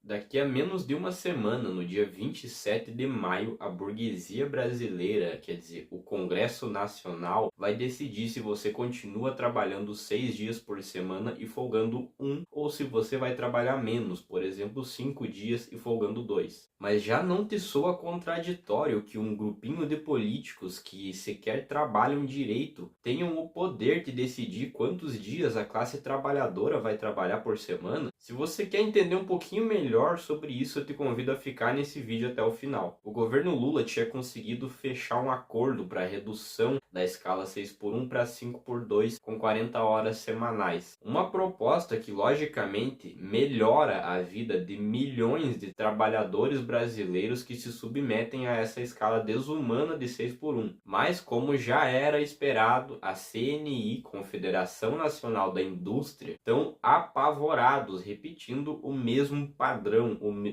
Daqui a menos de uma semana, no dia 27 de maio, a burguesia brasileira, quer dizer, o Congresso Nacional, vai decidir se você continua trabalhando 6 dias por semana e folgando um, ou se você vai trabalhar menos, por exemplo, 5 dias e folgando dois. Mas já não te soa contraditório que um grupinho de políticos que sequer trabalham direito tenham o poder de decidir quantos dias a classe trabalhadora vai trabalhar por semana? Se você quer entender um pouquinho melhor sobre isso, eu te convido a ficar nesse vídeo até o final. O governo Lula tinha conseguido fechar um acordo para a redução da escala 6 por 1 para 5 por 2 com 40 horas semanais. Uma proposta que, logicamente, melhora a vida de milhões de trabalhadores brasileiros que se submetem a essa escala desumana de 6 por 1. Mas, como já era esperado, a CNI, Confederação Nacional da Indústria, estão apavorados, repetindo o mesmo padrão,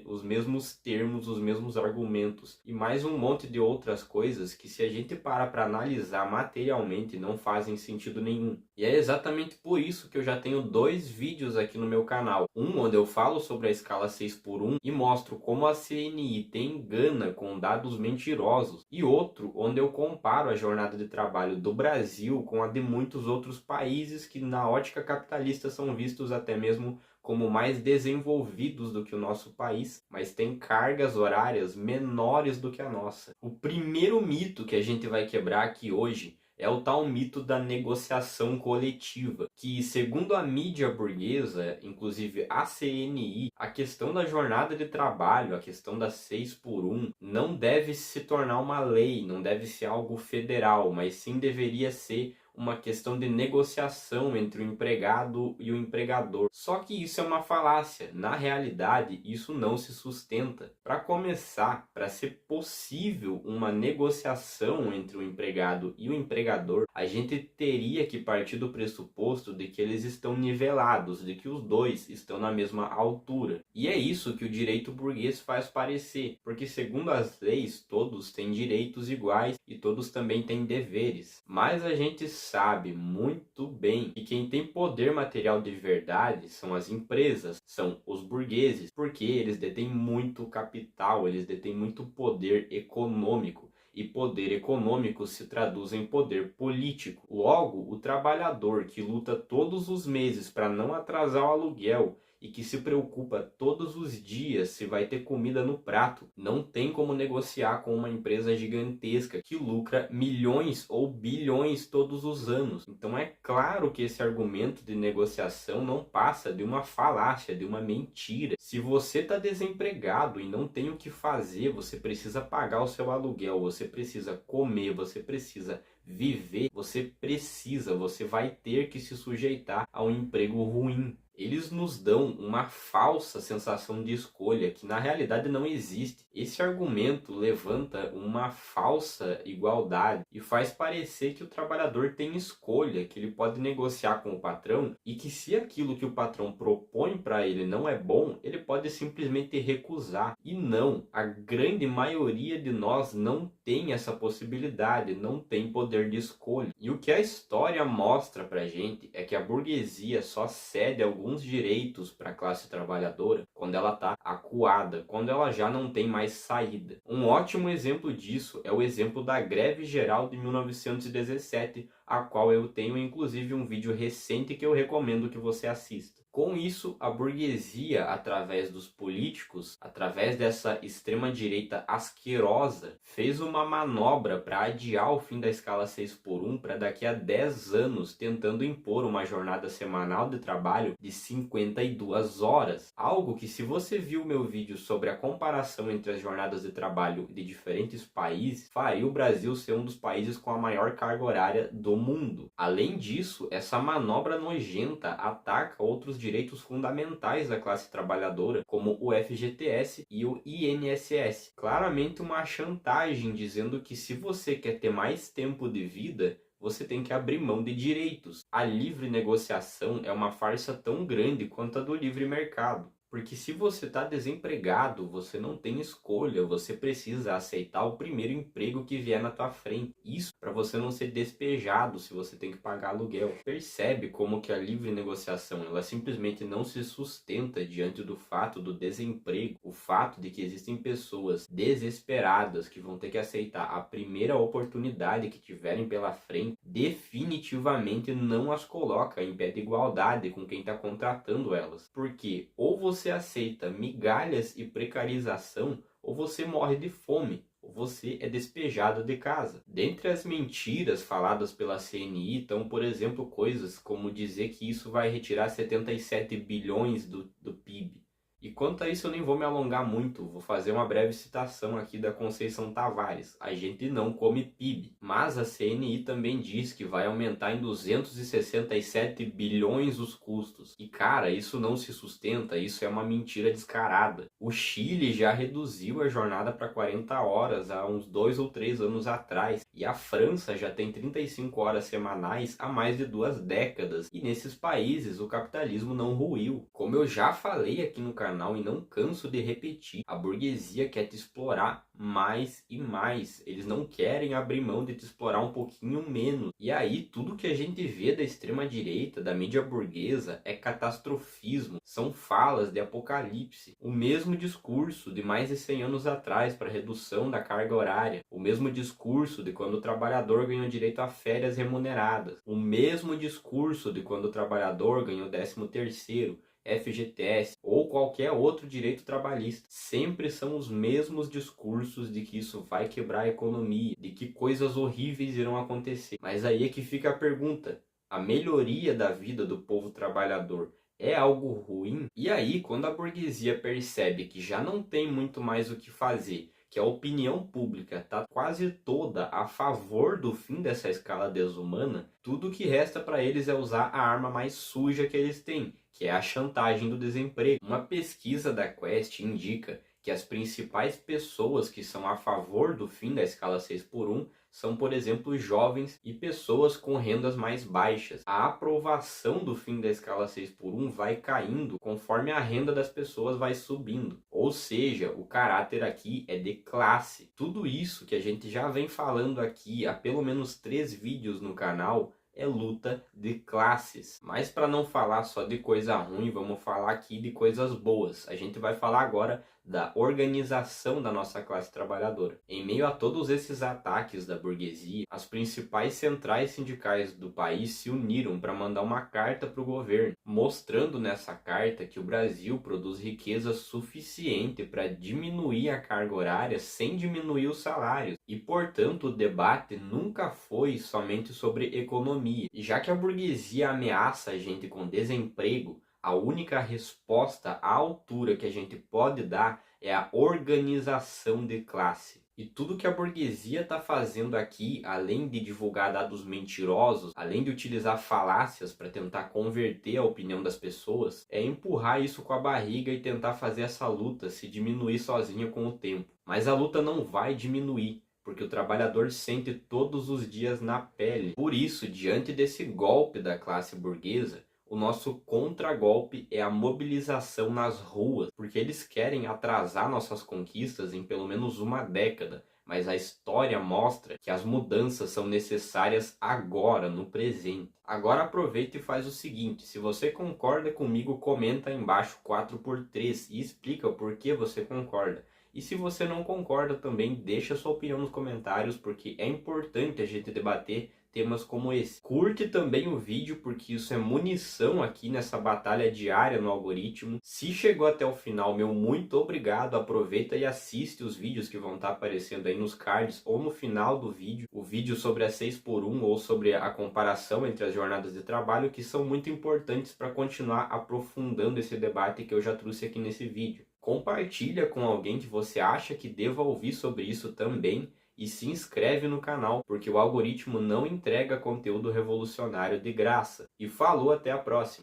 os mesmos termos, os mesmos argumentos e mais um monte de outras coisas que, se a gente para analisar materialmente, não fazem sentido nenhum. E é exatamente por isso que eu já tenho 2 vídeos aqui no meu canal. Um onde eu falo sobre a escala 6 por 1 e mostro como a CNI te engana com dados mentirosos, e outro onde eu comparo a jornada de trabalho do Brasil com a de muitos outros países que, na ótica capitalista, são vistos até mesmo como mais desenvolvidos do que o nosso país, mas têm cargas horárias menores do que a nossa. O primeiro mito que a gente vai quebrar aqui hoje é o tal mito da negociação coletiva, que, segundo a mídia burguesa, inclusive a CNI, a questão da jornada de trabalho, a questão das 6 por 1, não deve se tornar uma lei, não deve ser algo federal, mas sim deveria ser uma questão de negociação entre o empregado e o empregador. Só que isso é uma falácia. Na realidade, isso não se sustenta. Para começar, para ser possível uma negociação entre o empregado e o empregador, a gente teria que partir do pressuposto de que eles estão nivelados, de que os dois estão na mesma altura. E é isso que o direito burguês faz parecer, porque, segundo as leis, todos têm direitos iguais e todos também têm deveres. Mas a gente sabe muito bem que quem tem poder material de verdade são as empresas, são os burgueses, porque eles detêm muito capital, eles detêm muito poder econômico. E poder econômico se traduz em poder político. Logo, o trabalhador que luta todos os meses para não atrasar o aluguel e que se preocupa todos os dias se vai ter comida no prato, não tem como negociar com uma empresa gigantesca que lucra milhões ou bilhões todos os anos. Então é claro que esse argumento de negociação não passa de uma falácia, de uma mentira. Se você está desempregado e não tem o que fazer, você precisa pagar o seu aluguel, você precisa comer, você precisa viver, você vai ter que se sujeitar a um emprego ruim. Eles nos dão uma falsa sensação de escolha que na realidade não existe. Esse argumento levanta uma falsa igualdade e faz parecer que o trabalhador tem escolha, que ele pode negociar com o patrão e que, se aquilo que o patrão propõe para ele não é bom, ele pode simplesmente recusar. E não, a grande maioria de nós não tem essa possibilidade, não tem poder de escolha. E o que a história mostra pra gente é que a burguesia só cede alguns direitos para a classe trabalhadora quando ela está acuada, quando ela já não tem mais saída. Um ótimo exemplo disso é o exemplo da greve geral de 1917, a qual eu tenho inclusive um vídeo recente que eu recomendo que você assista. Com isso, a burguesia, através dos políticos, através dessa extrema-direita asquerosa, fez uma manobra para adiar o fim da escala 6 por 1 para daqui a 10 anos, tentando impor uma jornada semanal de trabalho de 52 horas. Algo que, se você viu meu vídeo sobre a comparação entre as jornadas de trabalho de diferentes países, faria o Brasil ser um dos países com a maior carga horária do mundo. Além disso, essa manobra nojenta ataca outros direitos fundamentais da classe trabalhadora, como o FGTS e o INSS. Claramente uma chantagem dizendo que, se você quer ter mais tempo de vida, você tem que abrir mão de direitos. A livre negociação é uma farsa tão grande quanto a do livre mercado. Porque se você está desempregado, você não tem escolha, você precisa aceitar o primeiro emprego que vier na tua frente. Isso para você não ser despejado se você tem que pagar aluguel. Percebe como que a livre negociação, ela simplesmente não se sustenta diante do fato do desemprego, o fato de que existem pessoas desesperadas que vão ter que aceitar a primeira oportunidade que tiverem pela frente, definitivamente não as coloca em pé de igualdade com quem está contratando elas. Porque ou você aceita migalhas e precarização, ou você morre de fome, ou você é despejado de casa. Dentre as mentiras faladas pela CNI estão, por exemplo, coisas como dizer que isso vai retirar 77 bilhões do PIB. E quanto a isso eu nem vou me alongar muito, vou fazer uma breve citação aqui da Conceição Tavares. A gente não come PIB, mas a CNI também diz que vai aumentar em 267 bilhões os custos. E cara, isso não se sustenta, isso é uma mentira descarada. O Chile já reduziu a jornada para 40 horas há uns 2 ou 3 anos atrás. E a França já tem 35 horas semanais há mais de 2 décadas. E nesses países o capitalismo não ruiu. Como eu já falei aqui no canal e não canso de repetir, a burguesia quer te explorar mais e mais. Eles não querem abrir mão de te explorar um pouquinho menos. E aí tudo que a gente vê da extrema direita, da mídia burguesa, é catastrofismo. São falas de apocalipse. O mesmo discurso de mais de 100 anos atrás para redução da carga horária. O mesmo discurso de quando o trabalhador ganhou direito a férias remuneradas. O mesmo discurso de quando o trabalhador ganhou 13º, FGTS ou qualquer outro direito trabalhista. Sempre são os mesmos discursos de que isso vai quebrar a economia, de que coisas horríveis irão acontecer. Mas aí é que fica a pergunta: a melhoria da vida do povo trabalhador é algo ruim? E aí, quando a burguesia percebe que já não tem muito mais o que fazer, que a opinião pública está quase toda a favor do fim dessa escala desumana, tudo o que resta para eles é usar a arma mais suja que eles têm, que é a chantagem do desemprego. Uma pesquisa da Quest indica que as principais pessoas que são a favor do fim da escala 6x1 são, por exemplo, jovens e pessoas com rendas mais baixas. A aprovação do fim da escala 6x1 vai caindo conforme a renda das pessoas vai subindo. Ou seja, o caráter aqui é de classe. Tudo isso que a gente já vem falando aqui há pelo menos 3 vídeos no canal é luta de classes. Mas para não falar só de coisa ruim, vamos falar aqui de coisas boas. A gente vai falar agora da organização da nossa classe trabalhadora. Em meio a todos esses ataques da burguesia, as principais centrais sindicais do país se uniram para mandar uma carta para o governo, mostrando nessa carta que o Brasil produz riqueza suficiente para diminuir a carga horária sem diminuir os salários. E, portanto, o debate nunca foi somente sobre economia. E já que a burguesia ameaça a gente com desemprego, a única resposta à altura que a gente pode dar é a organização de classe. E tudo que a burguesia está fazendo aqui, além de divulgar dados mentirosos, além de utilizar falácias para tentar converter a opinião das pessoas, é empurrar isso com a barriga e tentar fazer essa luta se diminuir sozinha com o tempo. Mas a luta não vai diminuir, porque o trabalhador sente todos os dias na pele. Por isso, diante desse golpe da classe burguesa, o nosso contragolpe é a mobilização nas ruas, porque eles querem atrasar nossas conquistas em pelo menos uma década, mas a história mostra que as mudanças são necessárias agora, no presente. Agora aproveita e faz o seguinte: se você concorda comigo, comenta aí embaixo 4x3 e explica o porquê você concorda. E se você não concorda também, deixa sua opinião nos comentários, porque é importante a gente debater temas como esse. Curte também o vídeo, porque isso é munição aqui nessa batalha diária no algoritmo. Se chegou até o final, meu muito obrigado. Aproveita e assiste os vídeos que vão estar aparecendo aí nos cards ou no final do vídeo. O vídeo sobre a 6x1 ou sobre a comparação entre as jornadas de trabalho, que são muito importantes para continuar aprofundando esse debate que eu já trouxe aqui nesse vídeo. Compartilha com alguém que você acha que deva ouvir sobre isso também. E se inscreve no canal, porque o algoritmo não entrega conteúdo revolucionário de graça. E falou, até a próxima!